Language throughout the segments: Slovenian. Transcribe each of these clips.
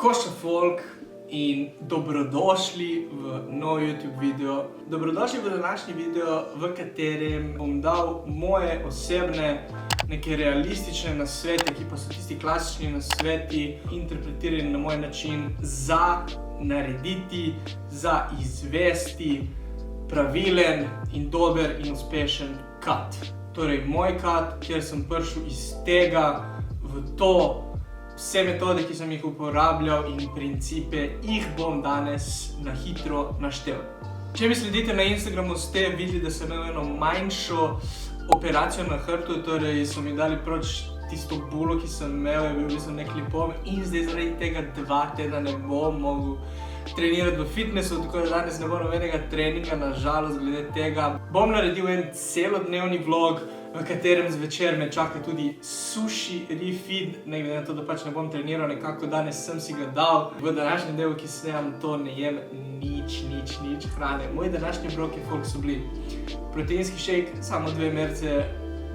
Koša folk in dobrodošli v nov YouTube video. Dobrodošli v današnji video, v katerem bom dal moje osebne, neke realistične nasvete, ki pa so tisti klasični nasveti, interpretirani na moj način za narediti, za izvesti pravilen in dober in uspešen cut. Torej, moj cut, kjer sem prišel iz tega v to, vse metode, ki sem jih uporabljal in principe, jih bom danes na hitro naštel. Če mi sledite na Instagramu, ste videli, da sem imel eno manjšo operacijo na hrbtu, torej so mi dali proč tisto bulo, ki sem imel, je bil v bistvu nek lipom in zdaj zaradi tega 2 tedna ne bom mogel trenirati v fitnessu, tako da danes ne bo nobenega treninga, nažalost, glede tega. Bom naredil en celodnevni vlog, v katerem zvečer me čaka tudi sushi refeed, ne glede na to, da pač ne bom treniral, nekako danes sem si ga dal. V današnjem delu, ki snemam to, ne jem nič hrane. Moji današnji obroki folk so bili proteinski shake, samo 2 merce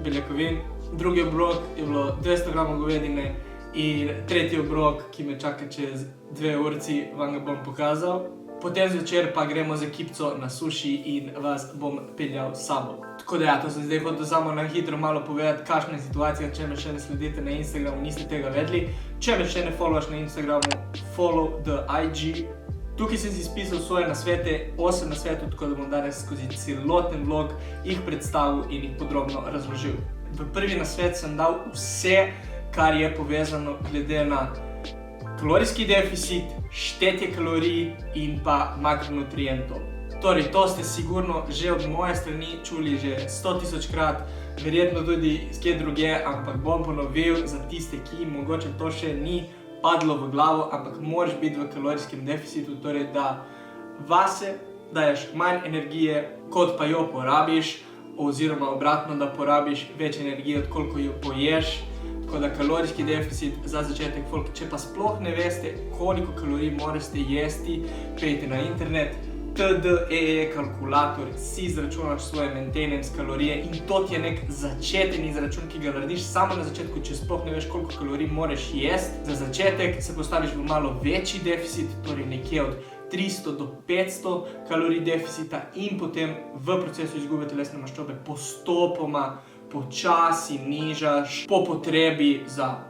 beljakovin, drugi obrok je bilo 200 gramov govedine in tretji obrok, ki me čaka čez 2 urci, vam ga bom pokazal. Potem zvečer pa gremo za kipco na sushi in vas bom peljal s sabo. Tako da ja, to sem zdaj hotel samo na hitro malo povedati, kakšna je situacija, če me še ne sledite na Instagramu, niste tega vedeli. Če me še ne followaš na Instagramu, follow the IG. Tukaj sem si spisal svoje nasvete, 8 nasvetov, tako da bom danes skozi celoten vlog jih predstavil in jih podrobno razložil. V prvi nasvet sem dal vse, kar je povezano glede na kalorijski deficit, štetje kalorij in pa makronutrientov. Torej, to ste sigurno že od moje strani čuli že 100 000 krat, verjetno tudi skje druge, ampak bom ponovil za tiste, ki mogoče to še ni padlo v glavo, ampak moraš biti v kalorijskem deficitu, torej da vase daješ manj energije, kot pa jo porabiš, oziroma obratno, da porabiš več energije, od koliko jo poješ. Tako da kalorijski deficit za začetek, folk, če pa sploh ne veste, koliko kalorij morate jesti, pejte na internet, TDEE kalkulator, si izračunaš svoje maintenance kalorije in to ti je nek začeten izračun, ki ga narediš samo na začetku, če sploh ne veš, koliko kalorij moraš jesti. Za začetek se postaviš v malo večji deficit, torej nekje od 300 do 500 kalorij deficita in potem v procesu izgube telesne maščobe postopoma počasi nižaš po potrebi za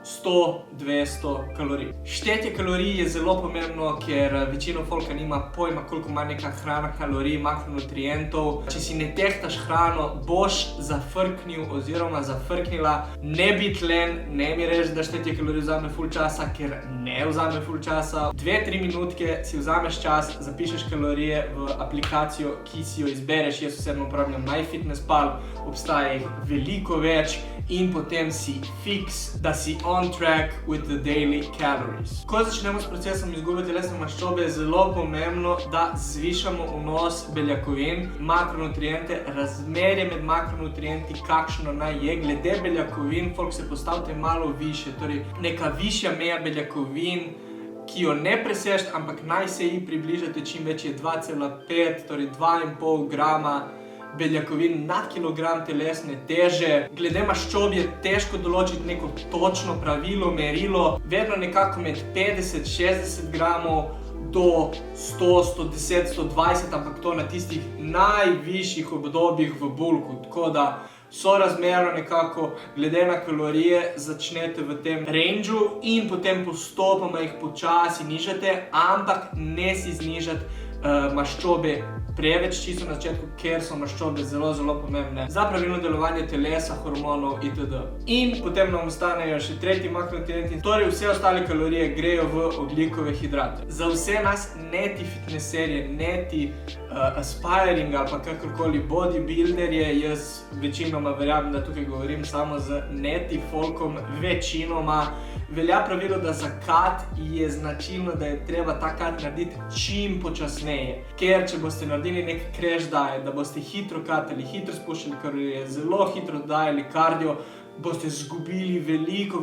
100-200 kalorij. Štetje kalorij je zelo pomembno, ker večino folka nima pojma, koliko ima neka hrana kalorij, makronutrientov. Če si ne tehtaš hrano, boš zafrknil oziroma zafrknila. Ne biti len, ne mi reči, da štetje kalorij vzame ful časa, ker ne vzame ful časa. 2-3 minutke si vzameš čas, zapišeš kalorije v aplikacijo, ki si jo izbereš. Jaz osebno uporabljam MyFitnessPal, obstaja jih veliko več in potem si fiks, da si on track with the daily calories. Ko začnemo s procesom izgube telesne maščobe, je zelo pomembno, da zvišamo vnos beljakovin, makronutriente, razmerje med makronutrienti, kakšno naj je. Glede beljakovin, folk, se postavite malo više, torej neka višja meja beljakovin, ki jo ne presežete, ampak naj se ji približate čim več, je 2,5, torej 2,5 grama beljakovin na kilogram telesne teže. Glede maščob je težko določiti neko točno pravilo, merilo, vedno nekako med 50-60 gramov do 100, 110, 120, ampak to na tistih najvišjih obdobjih v bulku, tako da sorazmerno nekako glede na kalorije začnete v tem rangeu in potem postopoma jih počasi nižate, ampak ne si znižati maščobe preveč čisto na začetku, ker so maščobe zelo pomembne za pravilno delovanje telesa, hormonov itd. In potem nam ostanejo še tretji makronutrienti, torej vse ostale kalorije grejo v ogljikove hidrate. Za vse nas neti fitnesserje, neti aspiring ali pa kakorkoli bodybuilderje, jaz večinoma verjamem, da tukaj govorim samo z neti folkom, večinoma velja pravilo, da za cut je značilno, da je treba ta cut narediti čim počasneje. Ker če boste naredili nek crash diet, da boste hitro cutali, hitro spuščali kalorije, zelo hitro dajali kardio, boste zgubili veliko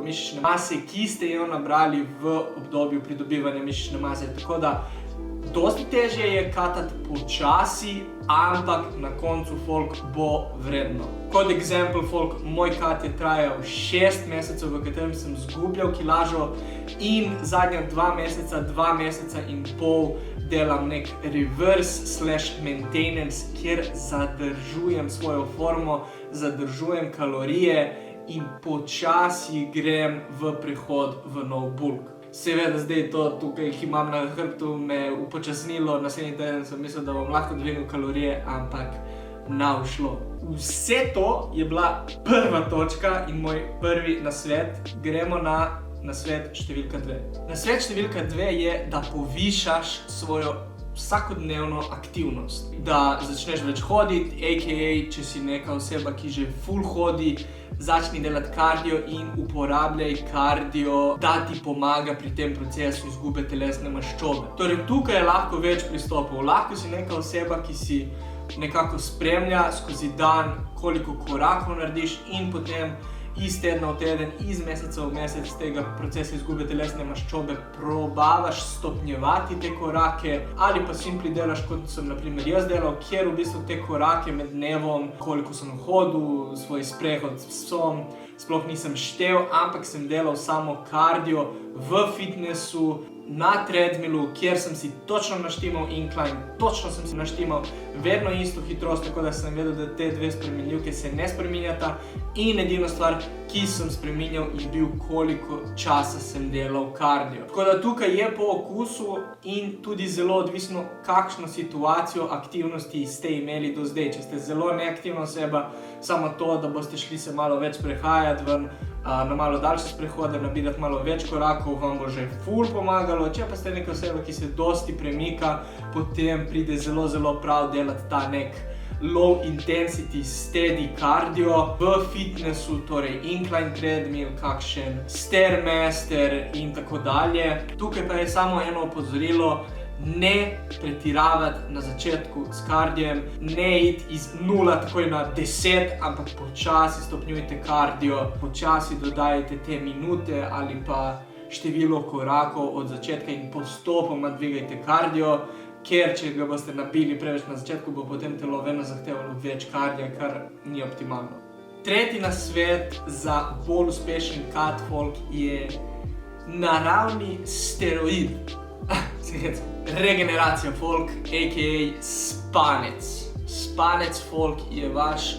mišične mase, ki ste jo nabrali v obdobju pridobivanja mišične mase. Tako da Dosti težje je katati počasi, ampak na koncu folk bo vredno. Kot example, folk, moj kat je trajal 6 mesecev, v katerem sem zgubljal kilažo in zadnja 2 meseca in pol delam nek reverse/maintenance, kjer zadržujem svojo formo, zadržujem kalorije in počasi grem v prehod v nov bulk. Seveda zdaj to tukaj, ki imam na hrbtu, me upočasnilo, naslednji teden sem mislil, da bom lahko dvignil kalorije, ampak ne ušlo. Vse to je bila prva točka in moj prvi nasvet. Gremo na nasvet številka 2. Nasvet številka 2 je, da povišaš svojo vsakodnevno aktivnost. Da začneš več hoditi, a.k.a. če si neka oseba, ki že ful hodi, začni delati kardio in uporabljaj kardio, da ti pomaga pri tem procesu izgube telesne maščobe. Torej, tukaj je lahko več pristopov. Lahko si neka oseba, ki si nekako spremlja skozi dan, koliko korakov narediš in potem iz tedna v teden, iz meseca v mesec tega procesa izgube telesne maščobe probavaš stopnjevati te korake ali pa simpli delaš, kot sem na primer jaz delal, kjer v bistvu te korake med dnevom, koliko sem hodil, svoj sprehod s psom, sploh nisem štel, ampak sem delal samo kardio v fitnessu, na treadmillu, kjer sem si točno naštimal incline, točno sem si naštimal vedno isto hitrost, tako da sem vedel, da te dve spremenljivke se ne spreminjata in edina stvar, ki sem spreminjal, je bil, koliko časa sem delal kardio. Tako da tukaj je po okusu in tudi zelo odvisno, kakšno situacijo aktivnosti ste imeli do zdaj. Če ste zelo neaktivna oseba, samo to, da boste šli se malo več prehajati ven, na malo daljše sprehode, nabirati malo več korakov, vam bo že ful pomagalo. Če pa ste neka oseba, ki se dosti premika, potem pride zelo, zelo prav delati ta nek low intensity steady cardio v fitnessu, torej incline treadmill, kakšen stairmaster in tako dalje. Tukaj pa je samo eno opozorilo, ne pretiravati na začetku s kardijem, ne iti iz 0 takoj na 10, ampak počasi stopnjujte kardio, počasi dodajte te minute ali pa število korakov od začetka in postopoma dvigajte kardio, ker če ga boste nabili preveč na začetku, bo potem telo vedno zahtevalo več kardija, kar ni optimalno. Tretji nasvet za bolj uspešen kat folk je naravni steroid. Regeneracija folk, a.k.a. spanec. Spanec folk je vaš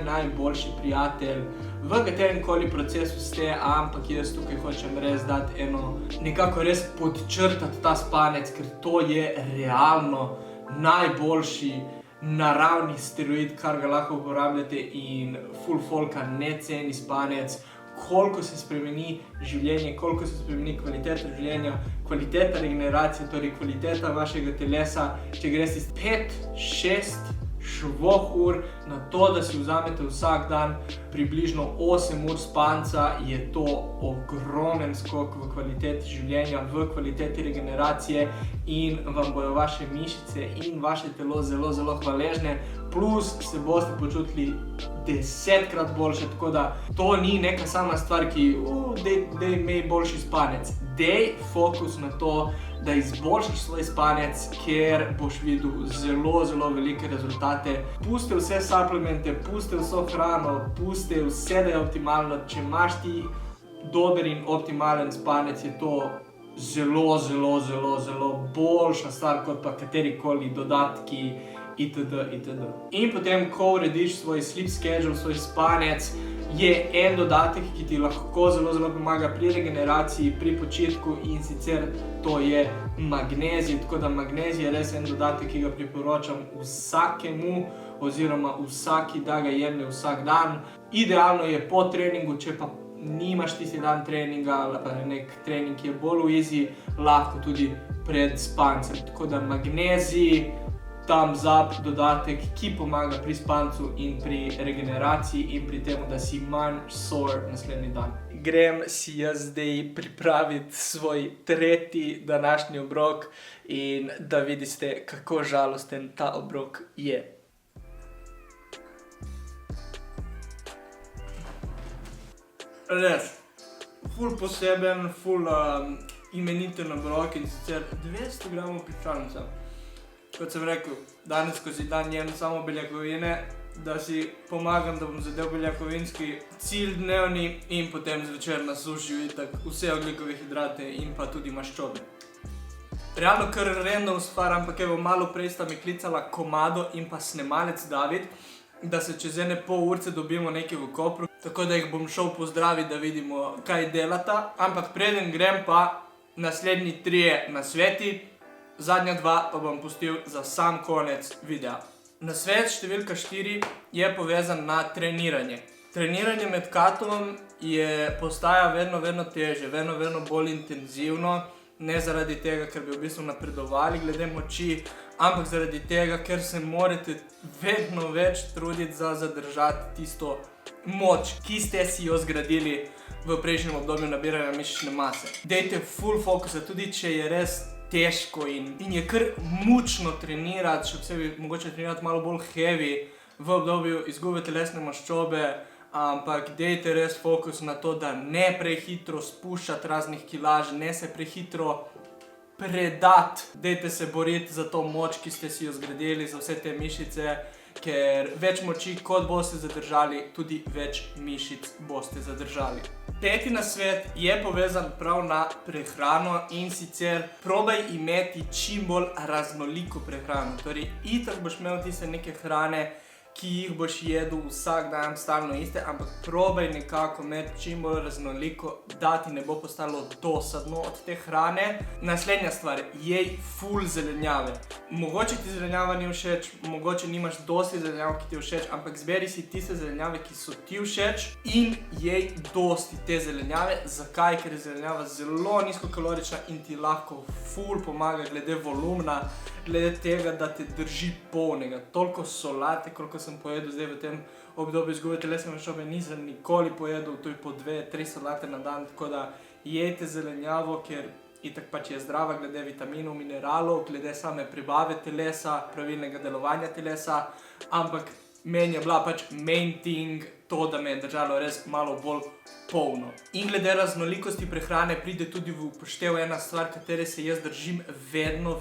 najboljši prijatelj v katerem koli procesu ste, ampak jaz tukaj hočem res dati nekako res podčrtati ta spanec, ker to je realno najboljši naravni steroid, kar ga lahko uporabljate in ful folka ne ceni spanec. Koliko se spremeni življenje, koliko se spremeni kvaliteta življenja, kvaliteta regeneracije, torej kvaliteta vašega telesa, če greste iz 5-6 ur na to, da si vzamete vsak dan približno 8 ur spanca, je to ogromen skok v kvaliteti življenja, v kvaliteti regeneracije in vam bojo vaše mišice in vaše telo zelo, zelo hvaležne, plus se boste počutili 10-krat boljše, tako da to ni neka sama stvar, ki dej imej boljši spanec. Dej fokus na to, da izboljšaš svoj spanec, ker boš videl zelo, zelo velike rezultate. Pusti vse suplemente, pusti vso hrano, pusti vse, da je optimalno. Če imaš ti dober in optimalen spanec, je to zelo, zelo, zelo, zelo boljša stvar, kot pa katerikoli dodatki itd. In potem, ko urediš svoj sleep schedule, svoj spanec, je en dodatek, ki ti lahko zelo, zelo pomaga pri regeneraciji, pri počitku in sicer to je magnezij. Tako da magnezij je res en dodatek, ki ga priporočam vsakemu oziroma vsaki, da ga jemlje vsak dan. Idealno je po treningu, če pa nimaš tisti dan treninga ali pa nek trening, ki je bolj easy, lahko tudi pred spancem. Tako da magnezij, thumbs up dodatek, ki pomaga pri spancu in pri regeneraciji in pri tem, da si manj sore naslednji dan. Grem si jaz zdaj pripraviti svoj tretji današnji obrok in da vidite, kako žalosten ta obrok je. Res, ful poseben, ful imeniten obrok, in sicer 200 gramov piščanca. Kot sem rekel, danes skozi dan jem samo beljakovine, da si pomagam, da bom zadev beljakovinski cilj dnevni in potem zvečer na sušiju itak vse ogljikove hidrate in pa tudi maščobe. Realno kar random stvar, ampak evo, malo prej sta mi klicala Komado in pa snemalec David, da se čez ene pol urce dobimo nekaj v Kopru, tako da jih bom šel pozdraviti, da vidimo, kaj delata. Ampak preden grem pa naslednji 3 nasveti, zadnja 2 pa bom pustil za sam konec videa. Nasvet številka 4 je povezan na treniranje. Treniranje med katom postaja vedno težje, vedno bolj intenzivno. Ne zaradi tega, ker bi v bistvu napredovali glede moči, ampak zaradi tega, ker se morate vedno več truditi za zadržati tisto moč, ki ste si jo zgradili v prejšnjem obdobju nabiranja mišične mase. Dajte full fokusa, tudi če je res težko in je kar mučno trenirati, še posebej mogoče trenirati malo bolj heavy v obdobju izgube telesne maščobe, ampak dajte res fokus na to, da ne prehitro spuščati raznih kilaž, ne se prehitro predati. Dajte se boriti za to moč, ki ste si jo zgradili, za vse te mišice, ker več moči, kot boste zadržali, tudi več mišic boste zadržali. 5. nasvet je povezan prav na prehrano in sicer probaj imeti čim bolj raznoliko prehrano. Torej, itak boš imel tiste neke hrane, ki jih boš jedel vsak dan stalno iste, ampak probaj nekako imeti čim bolj raznoliko, da ti ne bo postalo dosadno od te hrane. Naslednja stvar, jej full zelenjave. Mogoče ti zelenjava ni všeč, mogoče nimaš dosti zelenjav, ki ti je všeč, ampak zberi si tiste zelenjave, ki so ti všeč in jej dosti te zelenjave. Zakaj? Ker je zelenjava zelo nizkokalorična in ti lahko full pomaga glede volumna, glede tega, da te drži polnega. Toliko solate, koliko sem pojedel zdaj v tem obdobju izgube telesne maščobe, nisem nikoli pojedel, to je po 2-3 solate na dan, tako da jejte zelenjavo, ker itak pač je zdrava glede vitaminov, mineralov, glede same prebave telesa, pravilnega delovanja telesa, ampak meni je bila pač main thing to, da me je držalo res malo bolj polno. In glede raznolikosti prehrane pride tudi v upoštev ena stvar, katere se jaz držim vedno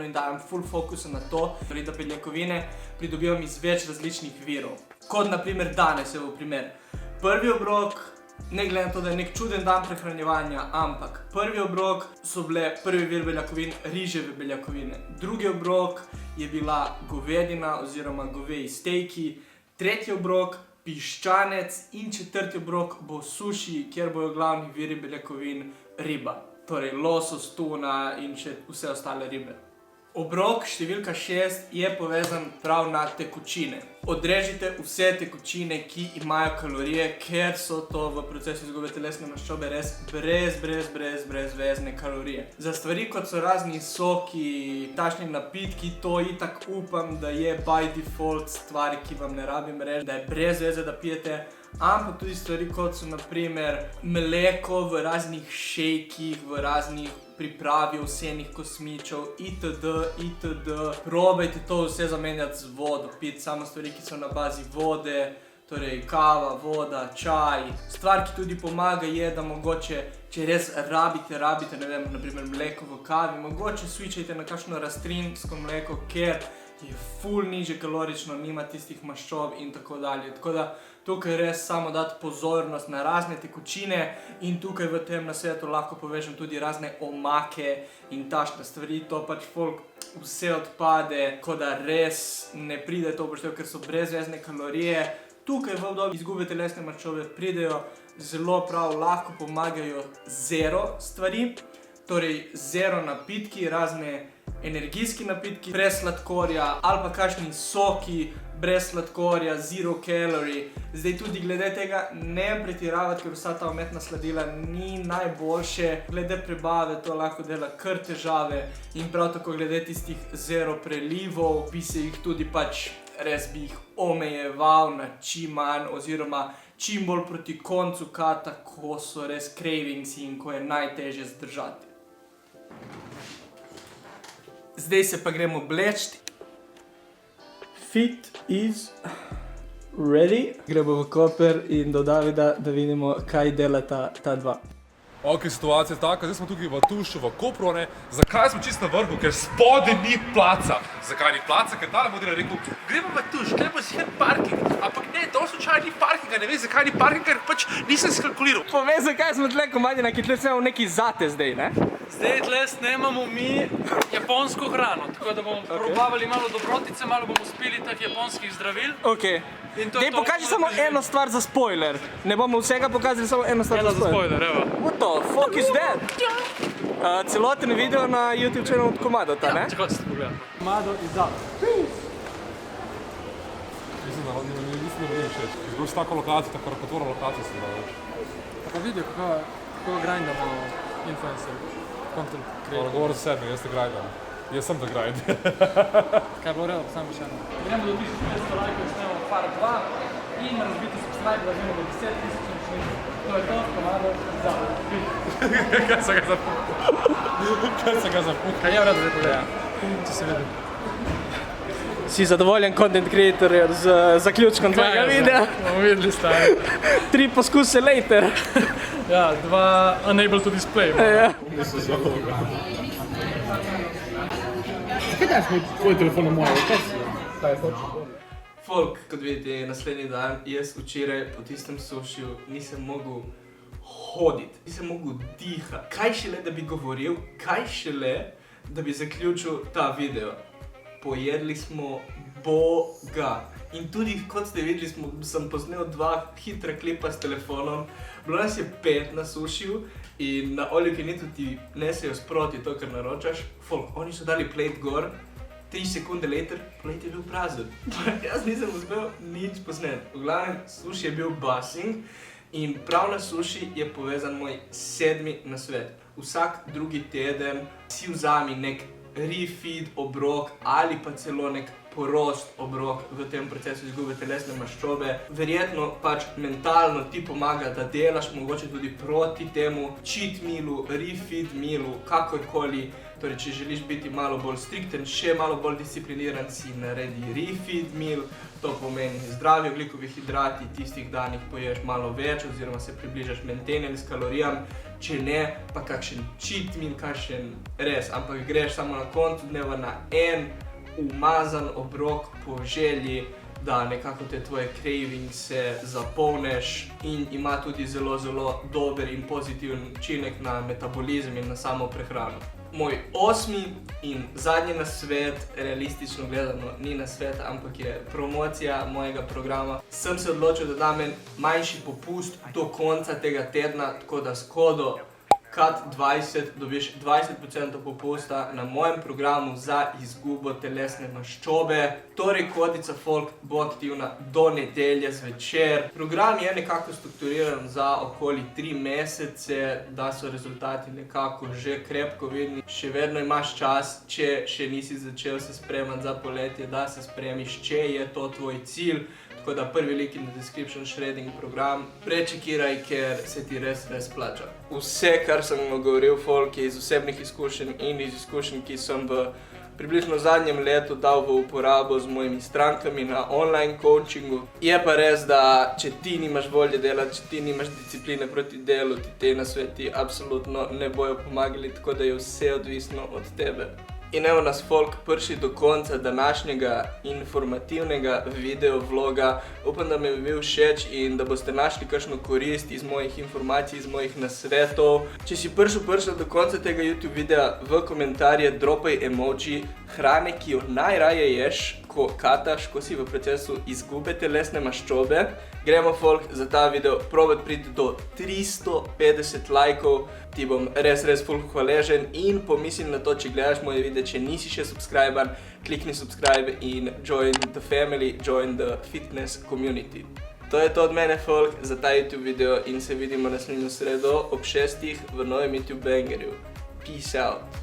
in dajem full fokusa na to, torej da beljakovine pridobivam iz več različnih virov. Kot naprimer danes, evo primer. Prvi obrok, ne glede na to, da je nek čuden dan prehranjevanja, ampak prvi obrok so bile prvi vir beljakovin, riževe beljakovine. Drugi obrok je bila govedina oziroma goveji stejki, tretji obrok piščanec in četrti obrok bo suši, kjer bojo glavni viri beljakovin riba. Torej losos, tuna in še vse ostale ribe. Obrok številka 6 je povezan prav na tekočine. Odrežite vse tekočine, ki imajo kalorije, ker so to v procesu izgube telesne maščobe res brezvezne kalorije. Za stvari, kot so razni soki, tašni napitki, to itak upam, da je by default stvari, ki vam ne rabim reči, da je brez veze, da pijete, ampak tudi stvari, kot so naprimer mleko v raznih šejkih, v raznih pripravi ovsenih kosmičev, itd. Probajte to vse zamenjati z vodo, piti samo stvari, ki so na bazi vode, torej kava, voda, čaj. Stvar, ki tudi pomaga je, da mogoče, če res rabite, ne vem, naprimer mleko v kavi, mogoče switchajte na kakšno rastlinsko mleko, ker je full nižje kalorično, nima tistih maščob in tako dalje. Tako da tukaj res samo dati pozornost na razne tekočine in tukaj v tem nasvetu lahko povežem tudi razne omake in tašne stvari, to pač folk vse odpade, ko da res ne pride to upoštev, ker so brezvezne kalorije. Tukaj v obdobju izgube telesne maščobe pridejo zelo prav, lahko pomagajo zero stvari, torej zero napitki, razne energijski napitki, brez sladkorja ali pa kakšni soki brez sladkorja, zero calorie. Zdaj tudi glede tega ne pretiravati, ker vsa ta umetna sladila ni najboljše. Glede prebave to lahko dela kar težave in prav tako glede tistih zero prelivov bi se jih tudi pač res bi jih omejeval na čim manj oziroma čim bolj proti koncu kata, ko so res cravingsi in ko je najtežje zdržati. Zdaj se pa gremo obleči. Fit is ready. Gremo v Koper in do Davida, da vidimo, kaj dela ta dva. Ok, situacija je taka, zdaj smo tukaj v Tušu, v Kopru, ne. Zakaj smo čisto na vrhu? Ker spodaj ni placa. Zakaj ni placa? Ker tale model je rekel, gremo v Tuš, gremo si parking. Ampak ne, to slučajno ni parkinga, ne vem zakaj ni parking, ker pač nisem skalkuliral. Povej, zakaj smo tle komadina, ki tle snemamo neki zate zdaj, ne? Zdaj tle snemamo mi japonsko hrano, tako da bomo probavali malo dobrotice, malo bomo spili teh japonskih zdravil. Ok. Dej, pokaži samo eno stvar za spoiler. Ne bomo vsega pokazali, samo eno stvar za spoiler. Evo. What the fuck is that? Celoten video na YouTube channel od Komadota, ne? Čekaj, se pogledam. Komado iz Zala. Mislim, da mi všeč. Izboš tako lokacijo, tako rakotvorno lokacijo se da več. Pa vidijo, kako grindamo influencer, content creator. Govor za sebe, jaz te grindam. Jaz sem da grind. Kaj je bilo redo, samo še eno. Gremo do 1200 lajkov, snemamo par 2 in razbiti subscribe, da gremo do 10 000. To je to, Komado iz Zala. Kaj se ga zapukal? Kaj se ga zapukal? Kaj je v redu, da pogledam, če se vidi. Si zadovoljen content creator z zaključkom tvojega videa? Bomo videli stari. 3 poskuse later. Ja, 2 unable to display. Ja. Kaj daš mi tvoj telefon na moje? Kaj hočeš? Folk, kot vidite, je naslednji dan, jaz včeraj po tistem sušiju nisem mogel hoditi, nisem mogel dihati. Kaj šele, da bi govoril, kaj šele, da bi zaključil ta video. Pojedli smo boga. In tudi, kot ste videli, sem posnel 2 hitra klipa s telefonom. Bilo nas je 5 na sušiju in na All You Can Eatu ti nesejo sproti to, kar naročaš. Folk, oni so dali plate gor, 3 sekunde later, plate je bil prazen. Jaz nisem uspel nič posnet. V glavnem, suši je bil basing in prav na suši je povezan moj 7. nasvet. Vsak drugi teden si vzami nek refeed obrok ali pa celo nek prost obrok v tem procesu izgube telesne maščobe. Verjetno pač mentalno ti pomaga, da delaš mogoče tudi proti temu cheat mealu, refeed mealu, kakorkoli. Torej, če želiš biti malo bolj strikten, še malo bolj discipliniran, si naredi refeed meal. To pomeni zdravi ogljikovi hidrati, tistih danih poješ malo več oziroma se približaš maintenance kalorijam. Če ne, pa kakšen cheat meal, kakšen res, ampak greš samo na koncu dneva na en umazan obrok po želji, da nekako te tvoje cravingse zapolneš in ima tudi zelo, zelo dober in pozitiven učinek na metabolizem in na samo prehrano. Moj 8. in zadnji nasvet, realistično gledano, ni nasvet, ampak je promocija mojega programa. Sem se odločil, da dam en manjši popust do konca tega tedna, tako da s kodo KAT20 dobiš 20% popusta na mojem programu za izgubo telesne maščobe. Torej, kodica folk bo aktivna do nedelje zvečer. Program je nekako strukturiran za okoli 3 mesece, da so rezultati nekako že krepko vidni. Še vedno imaš čas, če še nisi začel se spremati za poletje, da se spremiš, če je to tvoj cilj. Tako da prvi link in description shredding program prečekiraj, ker se ti res plača. Vse, kar sem govoril, folk, je iz osebnih izkušenj in iz izkušenj, ki sem v približno zadnjem letu dal v uporabo z mojimi strankami na online coachingu. Je pa res, da če ti nimaš volje delati, če ti nimaš discipline proti delu, ti te nasveti absolutno ne bojo pomagali, tako da je vse odvisno od tebe. In evo nas, folk, prišli do konca današnjega informativnega video vloga. Upam, da mi je bil všeč in da boste našli kakšno korist iz mojih informacij, iz mojih nasvetov. Če si prišel do konca tega YouTube videa, v komentarje dropaj emoji hrane, ki jo najraje ješ, ko kataš, ko si v procesu izgube telesne maščobe. Gremo, folk, za ta video probat priti do 350 lajkov. Ti bom res ful hvaležen in pomislim na to, če gledaš moje videe, če nisi še subscriben, klikni subscribe in join the family, join the fitness community. To je to od mene, folk, za ta YouTube video in se vidimo naslednjo sredo ob 6 v novem YouTube bangerju. Peace out.